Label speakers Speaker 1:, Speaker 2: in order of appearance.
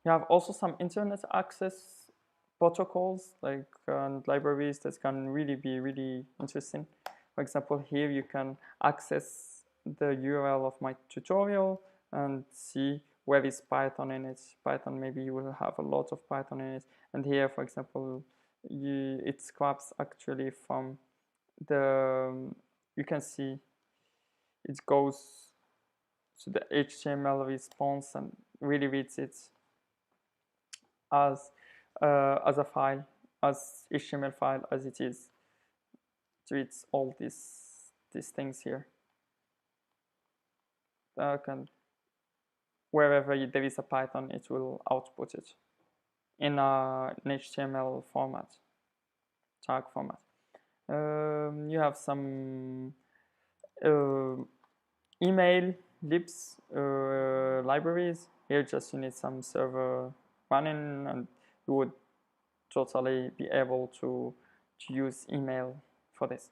Speaker 1: You have also some internet access protocols like libraries that can really be really interesting. For example, here you can access the URL of my tutorial and see where is Python in it. Python, maybe you will have a lot of Python in it. And here, for example, it scraps actually from the, you can see it goes to the HTML response and really reads it as as a file, as HTML file as it is. So it's all these things here. And wherever there is a Python, it will output it in an HTML format, tag format. You have some uh, email libs libraries. Here just you need some server running and you would totally be able to use email for this.